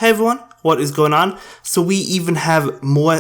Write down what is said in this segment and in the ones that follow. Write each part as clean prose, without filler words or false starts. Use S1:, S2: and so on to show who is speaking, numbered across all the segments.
S1: Hey everyone, what is going on? So we even have more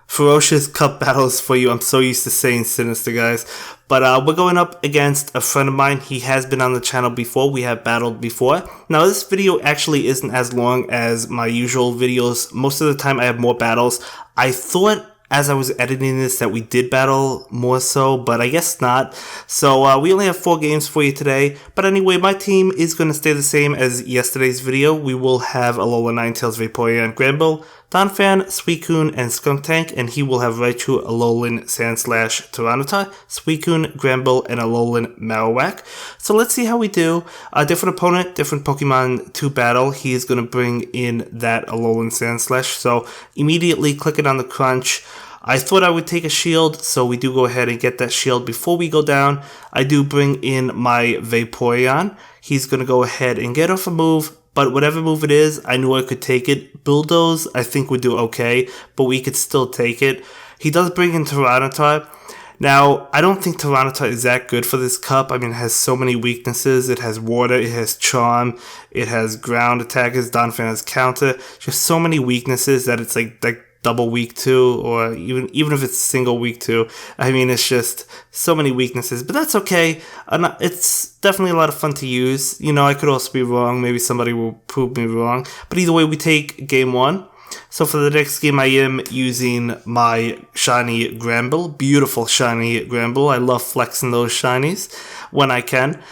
S1: Ferocious Cup battles for you. I'm so used to saying sinister, guys. But we're going up against a friend of mine. He has been on the channel before. We have battled before. Now this video actually isn't as long as my usual videos. Most of the time I have more battles. I thought as I was editing this that we did battle more so, but I guess not. So we only have 4 games for you today. But anyway, my team is going to stay the same as yesterday's video. We will have Alola, Ninetales, Vaporeon, Granbull, Donphan, Suicune, and Skuntank, and he will have Raichu, Alolan, Sandslash, Tyranitar, Suicune, Granbull, and Alolan Marowak. So let's see how we do. A different opponent, different Pokemon to battle. He is going to bring in that Alolan Sandslash. So immediately clicking on the crunch. I thought I would take a shield, so we do go ahead and get that shield before we go down. I do bring in my Vaporeon. He's going to go ahead and get off a move, but whatever move it is, I knew I could take it. Bulldoze, I think would do okay, but we could still take it. He does bring in Tyranitar. Now, I don't think Tyranitar is that good for this cup. I mean, it has so many weaknesses. It has water, it has charm, it has ground attackers, Donphan has counter. Just so many weaknesses that it's like double weak 2, or even if it's single weak 2. I mean, it's just so many weaknesses, but that's okay. It's definitely a lot of fun to use. You know, I could also be wrong. Maybe somebody will prove me wrong. But either way, we take game 1. So for the next game, I am using my shiny Granbull. Beautiful shiny Granbull. I love flexing those shinies when I can.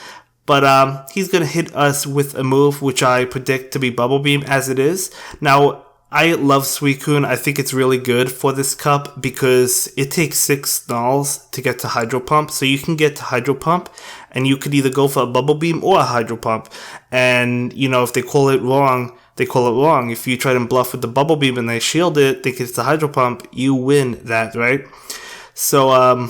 S1: But he's going to hit us with a move which I predict to be Bubble Beam, as it is. Now, I love Suicune. I think it's really good for this cup because it takes 6 Snarls to get to Hydro Pump. So you can get to Hydro Pump and you could either go for a Bubble Beam or a Hydro Pump. And, you know, if they call it wrong, they call it wrong. If you try to bluff with the Bubble Beam and they shield it, think it's the Hydro Pump, you win that, right? So,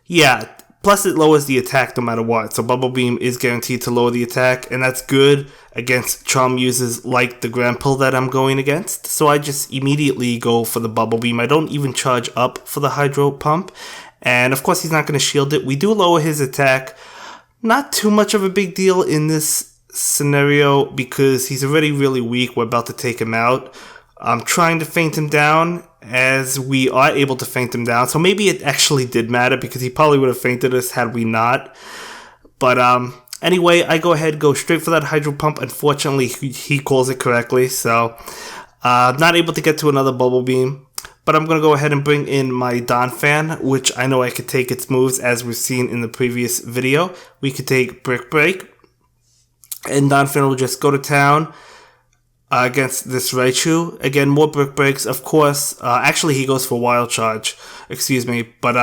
S1: yeah. Plus, it lowers the attack no matter what. So Bubble Beam is guaranteed to lower the attack, and that's good against charm users like the Granbull that I'm going against. So I just immediately go for the Bubble Beam. I don't even charge up for the Hydro Pump. And of course, he's not going to shield it. We do lower his attack. Not too much of a big deal in this scenario because he's already really weak. We're about to take him out. I'm trying to feint him down, as we are able to feint him down. So maybe it actually did matter because he probably would have feinted us had we not. But anyway, I go ahead, go straight for that Hydro Pump. Unfortunately, he calls it correctly. So not able to get to another Bubble Beam. But I'm going to go ahead and bring in my Donphan, which I know I could take its moves as we've seen in the previous video. We could take Brick Break. And Donphan will just go to town against this Raichu. Again, more Brick Breaks, of course. Actually, he goes for Wild Charge, excuse me. But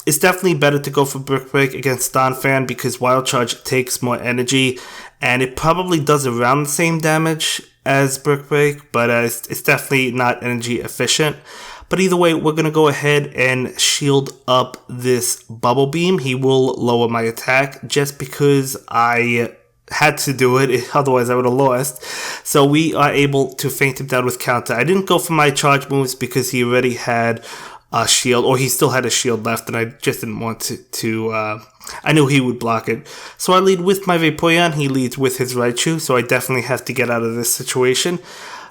S1: it's definitely better to go for Brick Break against Donphan because Wild Charge takes more energy. And it probably does around the same damage as Brick Break, but it's definitely not energy efficient. But either way, we're going to go ahead and shield up this Bubble Beam. He will lower my attack just because I had to do it, otherwise I would have lost. So we are able to feint him down with counter. I didn't go for my charge moves because he already had a shield, or he still had a shield left, and I just didn't want to I knew he would block it. So I lead with my Vaporeon, he leads with his Raichu, so I definitely have to get out of this situation.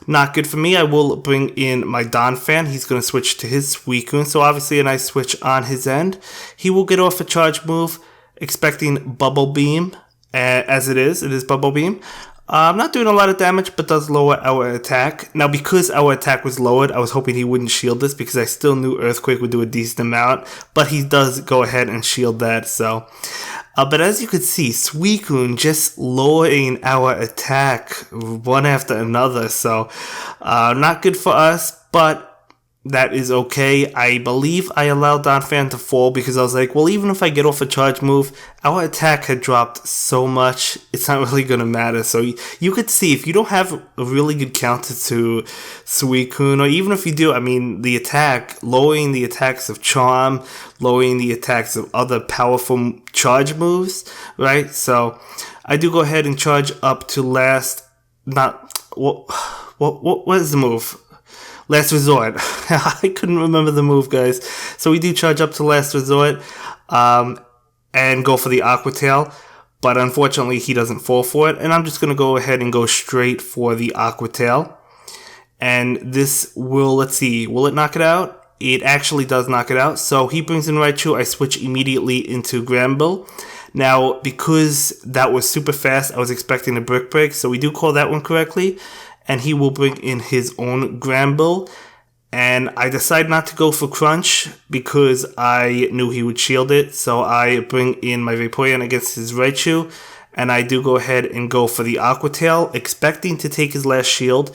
S1: Not good for me. I will bring in my Donphan. He's going to switch to his Suicune, so obviously a nice switch on his end. He will get off a charge move, expecting Bubble Beam. As it is Bubble Beam. Not doing a lot of damage, but does lower our attack. Now, because our attack was lowered, I was hoping he wouldn't shield this because I still knew Earthquake would do a decent amount, but he does go ahead and shield that, so. But as you could see, Suicune just lowering our attack one after another, so not good for us, but that is okay. I believe I allowed Donphan to fall because I was like, well, even if I get off a charge move, our attack had dropped so much, it's not really going to matter. So you could see, if you don't have a really good counter to Suicune, or even if you do, I mean, the attack, lowering the attacks of Charm, lowering the attacks of other powerful charge moves, right? So I do go ahead and charge up to last, what is the move? Last Resort. I couldn't remember the move, guys. So we do charge up to Last Resort and go for the Aqua Tail. but unfortunately he doesn't fall for it, and I'm just going to go ahead and go straight for the Aqua Tail. And this will, let's see, will it knock it out? It actually does knock it out. So he brings in Raichu, I switch immediately into Granbull. Now, because that was super fast, I was expecting a Brick Break, so we do call that one correctly. And he will bring in his own Granbull. And I decide not to go for Crunch because I knew he would shield it. So I bring in my Vaporeon against his Raichu. And I do go ahead and go for the Aqua Tail, expecting to take his last shield.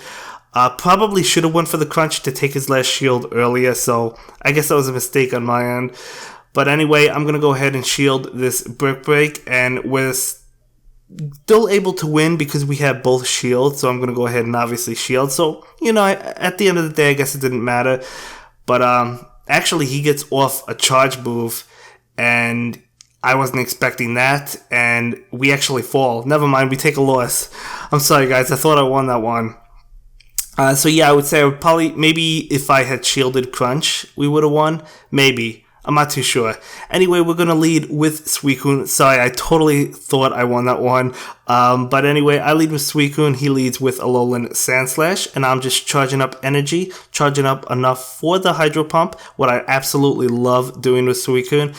S1: Probably should have went for the Crunch to take his last shield earlier. So I guess that was a mistake on my end. But anyway, I'm going to go ahead and shield this Brick Break. And we're still able to win because we have both shields, so I'm going to go ahead and obviously shield. So, you know, at the end of the day, I guess it didn't matter. But actually, he gets off a charge move, and I wasn't expecting that, and we actually fall. Never mind, we take a loss. I'm sorry, guys. I thought I won that one. So yeah, I would say I would probably, maybe if I had shielded Crunch, we would have won. Maybe. I'm not too sure. Anyway, we're going to lead with Suicune. Sorry, I totally thought I won that one. But anyway, I lead with Suicune. He leads with Alolan Sandslash. And I'm just charging up energy. Charging up enough for the Hydro Pump. What I absolutely love doing with Suicune.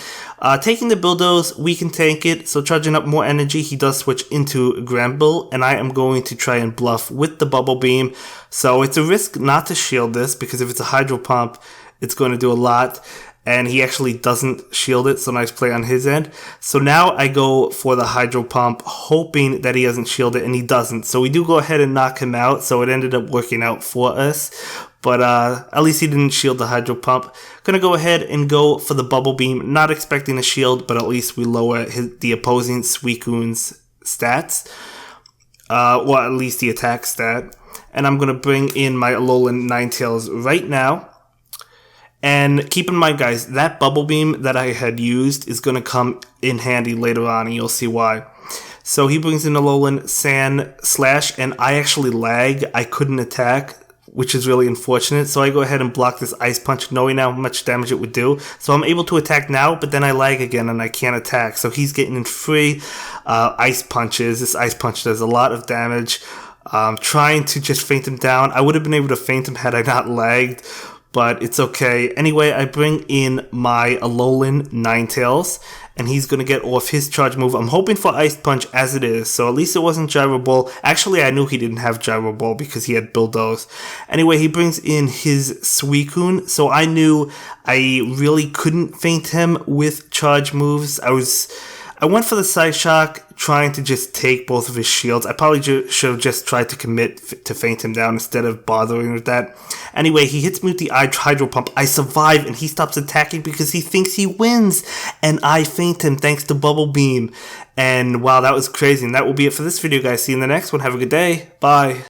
S1: Taking the Bulldoze, we can tank it. So charging up more energy, he does switch into Granbull. And I am going to try and bluff with the Bubble Beam. So it's a risk not to shield this. Because if it's a Hydro Pump, it's going to do a lot. And he actually doesn't shield it, so nice play on his end. So now I go for the Hydro Pump, hoping that he doesn't shield it, and he doesn't. So we do go ahead and knock him out, so it ended up working out for us. But at least he didn't shield the Hydro Pump. Gonna go ahead and go for the Bubble Beam, not expecting a shield, but at least we lower the opposing Suicune's stats. Well, at least the attack stat. And I'm gonna bring in my Alolan Ninetales right now. And keep in mind, guys, that Bubble Beam that I had used is going to come in handy later on, and you'll see why. So he brings in Alolan Sandslash, and I actually lag. I couldn't attack, which is really unfortunate. So I go ahead and block this Ice Punch, knowing how much damage it would do. So I'm able to attack now, but then I lag again, and I can't attack. So he's getting in free Ice Punches. This Ice Punch does a lot of damage. Trying to just feint him down. I would have been able to feint him had I not lagged, but it's okay. Anyway, I bring in my Alolan Ninetales, and he's going to get off his charge move. I'm hoping for Ice Punch as it is, so at least it wasn't Gyro Ball. Actually, I knew he didn't have Gyro Ball because he had Bulldoze. Anyway, he brings in his Suicune, so I knew I really couldn't feint him with charge moves. I went for the Side Shock, trying to just take both of his shields. I probably should have just tried to commit to feint him down instead of bothering with that. Anyway, he hits me with the Hydro Pump. I survive, and he stops attacking because he thinks he wins. And I feint him thanks to Bubble Beam. And wow, that was crazy. And that will be it for this video, guys. See you in the next one. Have a good day. Bye.